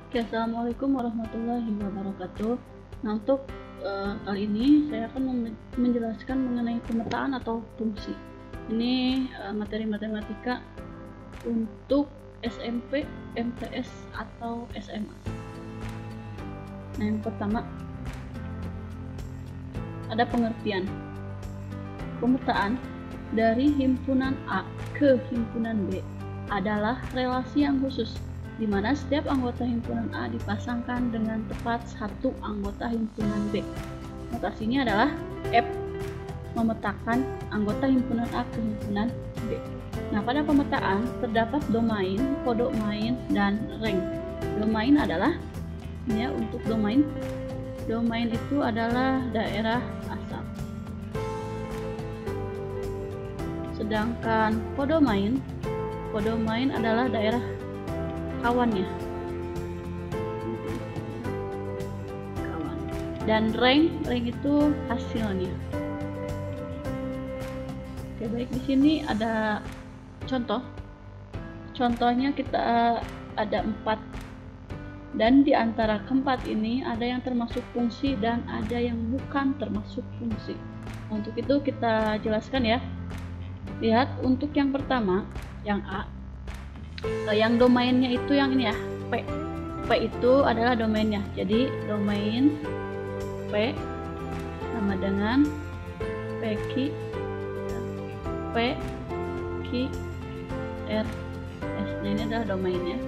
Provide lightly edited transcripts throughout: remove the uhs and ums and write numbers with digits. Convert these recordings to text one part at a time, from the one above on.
Oke, assalamualaikum warahmatullahi wabarakatuh. Nah, untuk kali ini saya akan menjelaskan mengenai pemetaan atau fungsi. Ini materi matematika untuk SMP, MTS, atau SMA. Nah, yang pertama ada pengertian. Pemetaan dari himpunan A ke himpunan B adalah relasi yang khusus, di mana setiap anggota himpunan A dipasangkan dengan tepat satu anggota himpunan B. Notasinya adalah F, memetakan anggota himpunan A ke himpunan B. Nah, pada pemetaan terdapat domain, kodomain, dan rank. Domain adalah, ya, untuk domain itu adalah daerah asal. Sedangkan kodomain adalah daerah kawannya. Dan rank itu hasilnya. Oke, baik, di sini ada contoh. Contohnya kita ada 4. Dan di antara keempat ini ada yang termasuk fungsi dan ada yang bukan termasuk fungsi. Untuk itu kita jelaskan ya. Lihat untuk yang pertama, yang A, yang domainnya itu yang ini ya, P. P itu adalah domainnya. Jadi domain P sama dengan PQ R S. Nah, ini adalah domainnya.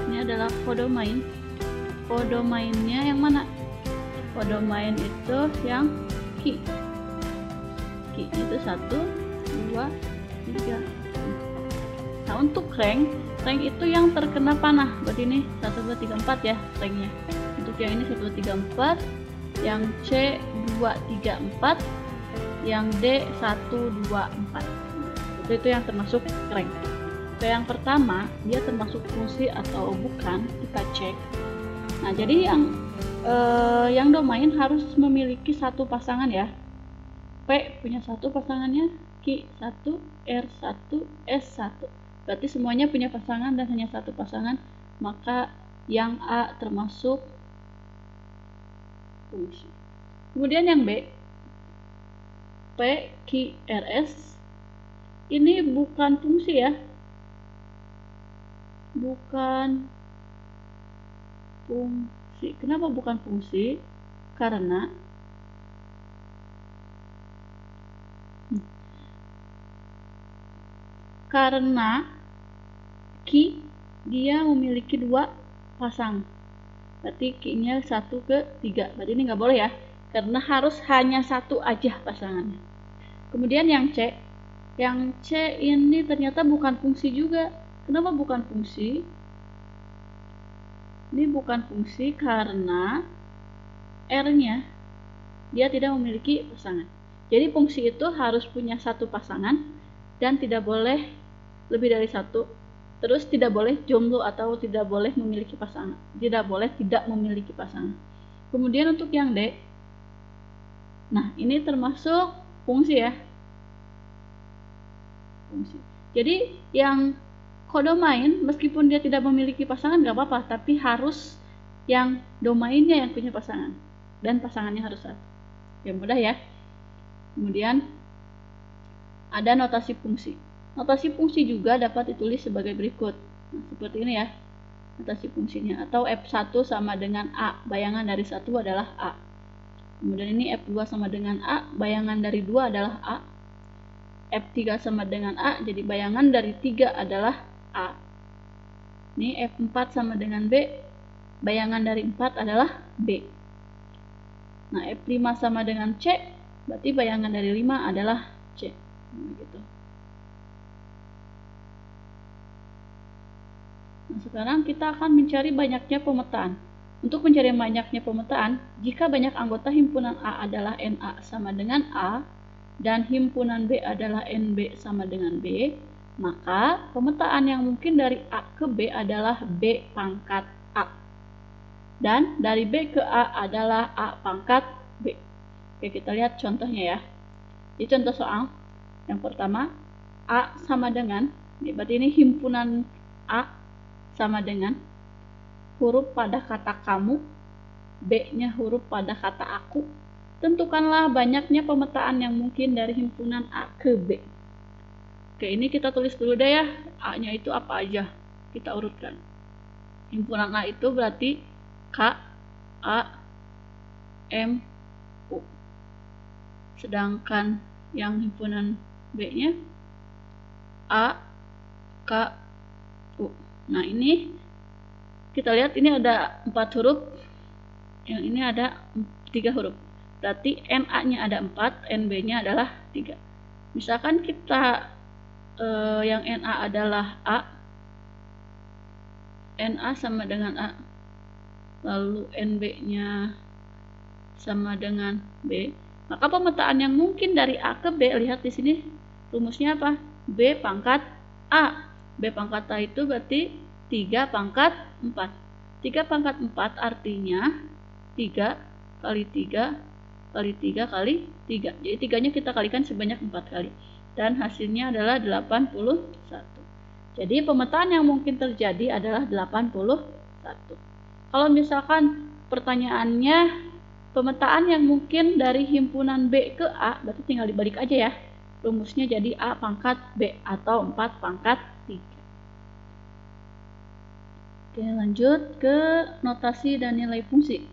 Ini adalah kodomain. Kodomainnya yang mana? Kodomain itu yang Q itu 1, 2, 3. Nah, untuk rank itu yang terkena panah. Berarti ini 1, 2, 3, 4 ya ranknya. Untuk yang ini 1, 2, 3, 4, yang C 2, 3, 4, yang D 1, 2, 4. Itu yang termasuk rank. Yang pertama, dia termasuk fungsi atau bukan, kita cek. Nah, jadi yang domain harus memiliki satu pasangan ya. P punya satu pasangannya, Q 1, R 1, S 1. Berarti semuanya punya pasangan dan hanya satu pasangan, maka yang A termasuk fungsi. Kemudian yang B, P, Q, R, S, ini bukan fungsi ya. Bukan fungsi. Kenapa bukan fungsi? Karena Q dia memiliki 2 pasang. Berarti Q-nya 1 ke 3. Berarti ini nggak boleh ya, karena harus hanya satu aja pasangannya. Kemudian yang C. Yang C ini ternyata bukan fungsi juga. Kenapa bukan fungsi? Ini bukan fungsi karena R-nya dia tidak memiliki pasangan. Jadi fungsi itu harus punya satu pasangan dan tidak boleh lebih dari satu. Terus tidak boleh jomblo atau tidak boleh memiliki pasangan. Tidak boleh tidak memiliki pasangan. Kemudian untuk yang D, nah ini termasuk fungsi ya. Fungsi. Jadi yang kodomain meskipun dia tidak memiliki pasangan nggak apa-apa, tapi harus yang domainnya yang punya pasangan dan pasangannya harus satu. Ya, mudah ya. Kemudian ada notasi fungsi. Notasi fungsi juga dapat ditulis sebagai berikut. Nah, seperti ini ya notasi fungsinya, atau F1 sama dengan A, bayangan dari 1 adalah A. Kemudian ini F2 sama dengan A, bayangan dari 2 adalah A. F3 sama dengan A, jadi bayangan dari 3 adalah A. Ini F4 sama dengan B, bayangan dari 4 adalah B. Nah, F5 sama dengan C, berarti bayangan dari 5 adalah C. Begitu. Nah, sekarang kita akan mencari banyaknya pemetaan. Untuk mencari banyaknya pemetaan, jika banyak anggota himpunan A adalah NA sama dengan A, dan himpunan B adalah NB sama dengan B, maka pemetaan yang mungkin dari A ke B adalah B pangkat A. Dan dari B ke A adalah A pangkat B. Oke, kita lihat contohnya ya. Di contoh soal yang pertama, A sama dengan Ini berarti ini himpunan A sama dengan huruf pada kata kamu, B-nya huruf pada kata aku. Tentukanlah banyaknya pemetaan yang mungkin dari himpunan A ke B. Oke, ini kita tulis dulu deh ya, A-nya itu apa aja. Kita urutkan. Himpunan A itu berarti K, A, M, U. Sedangkan yang himpunan B-nya A, K, U. Nah, ini kita lihat ini ada 4 huruf, yang ini ada 3 huruf. Berarti NA-nya ada 4, NB-nya adalah 3. Misalkan kita yang NA adalah A, NA sama dengan A, lalu NB-nya sama dengan B, maka pemetaan yang mungkin dari A ke B, lihat di sini rumusnya apa? B pangkat A. B pangkat A itu berarti 3 pangkat 4. 3 pangkat 4 artinya 3 kali 3 kali 3 kali 3. Jadi 3-nya kita kalikan sebanyak 4 kali. Dan hasilnya adalah 81. Jadi pemetaan yang mungkin terjadi adalah 81. Kalau misalkan pertanyaannya pemetaan yang mungkin dari himpunan B ke A, berarti tinggal dibalik aja ya. Rumusnya jadi A pangkat B atau 4 pangkat 3. Oke, lanjut ke notasi dan nilai fungsi.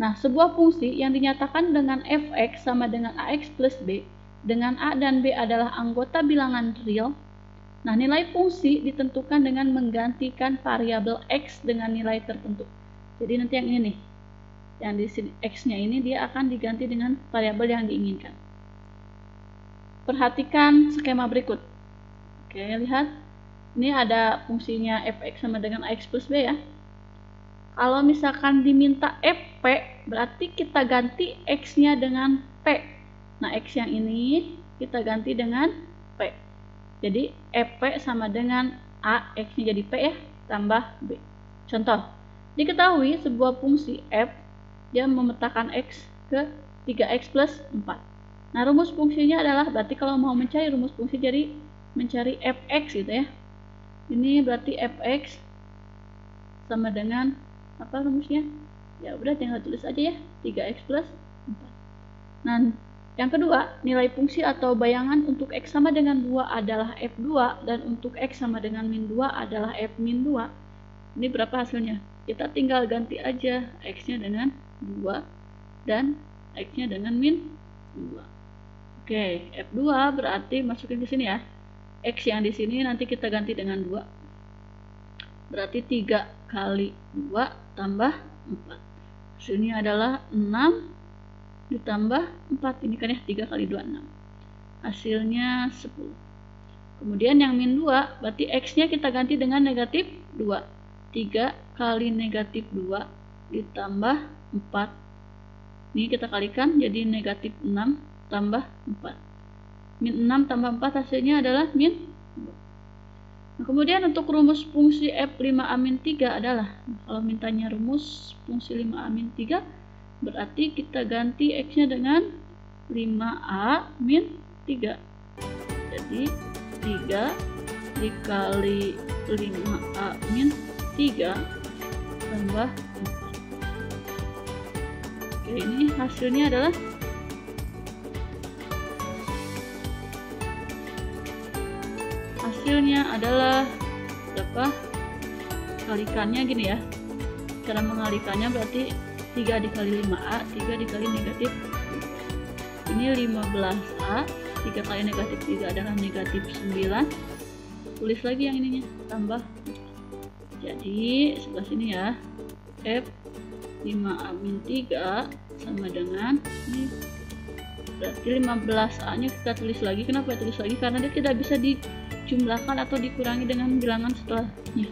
Nah, sebuah fungsi yang dinyatakan dengan fx sama dengan ax plus b, dengan a dan b adalah anggota bilangan real. Nah, nilai fungsi ditentukan dengan menggantikan variabel x dengan nilai tertentu. Jadi nanti yang ini nih, yang di sini x-nya ini dia akan diganti dengan variabel yang diinginkan. Perhatikan skema berikut. Oke, lihat. Ini ada fungsinya fx sama dengan ax plus b ya. Kalau misalkan diminta fp, berarti kita ganti x-nya dengan p. Nah, x yang ini kita ganti dengan p. Jadi fp sama dengan a, x-nya jadi p ya, tambah b. Contoh, diketahui sebuah fungsi f dia memetakan x ke 3x plus 4. Nah, rumus fungsinya adalah, berarti kalau mau mencari rumus fungsi jadi mencari fx gitu ya. Ini berarti fx sama dengan apa rumusnya? Ya udah tinggal tulis aja ya, 3x plus 4. Nah, yang kedua, nilai fungsi atau bayangan untuk x sama dengan 2 adalah f2 dan untuk x sama dengan min 2 adalah f min 2. Ini berapa hasilnya? Kita tinggal ganti aja x-nya dengan 2 dan x-nya dengan min 2. Oke, f2 berarti masukin ke sini ya. X yang di sini nanti kita ganti dengan 2. Berarti 3 kali 2 tambah 4. Hasilnya adalah 6 ditambah 4. Ini kan ya, 3 kali 2, 6. Hasilnya 10. Kemudian yang min 2, berarti x-nya kita ganti dengan negatif 2. 3 kali negatif 2 ditambah 4. Ini kita kalikan jadi negatif 6 tambah 4. Min 6 tambah 4 hasilnya adalah min 2. Nah, kemudian untuk rumus fungsi f5a-3 adalah, kalau mintanya rumus fungsi 5a-3, berarti kita ganti x-nya dengan 5a-3. Jadi 3 dikali 5a-3 tambah 4. Oke, ini hasilnya adalah berapa? Kalikannya gini ya. Cara mengalikannya berarti 3 dikali 5a, 3 dikali negatif 3. Ini 15a, 3 kali negatif 3 adalah negatif 9. Tulis lagi yang ininya, tambah. Jadi sebelah sini ya, f5a-3 sama dengan ini. Berarti 15a-nya kita tulis lagi. Kenapa tulis lagi? Karena dia tidak bisa dijumlahkan atau dikurangi dengan bilangan setelahnya.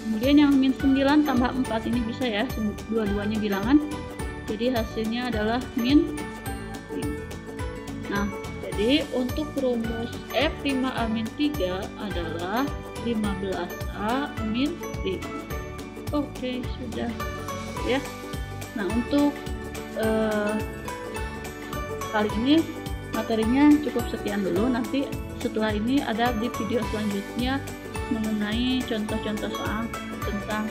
Kemudian yang min 9 tambah 4 ini bisa ya, dua-duanya bilangan. Jadi hasilnya adalah min 5. Nah, jadi untuk rumus f5a-3 adalah 15a-5. Oke, sudah ya. Nah, untuk kali ini materinya cukup sekian dulu. Nanti setelah ini ada di video selanjutnya mengenai contoh-contoh soal tentang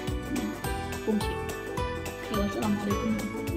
fungsi. Wassalamualaikum.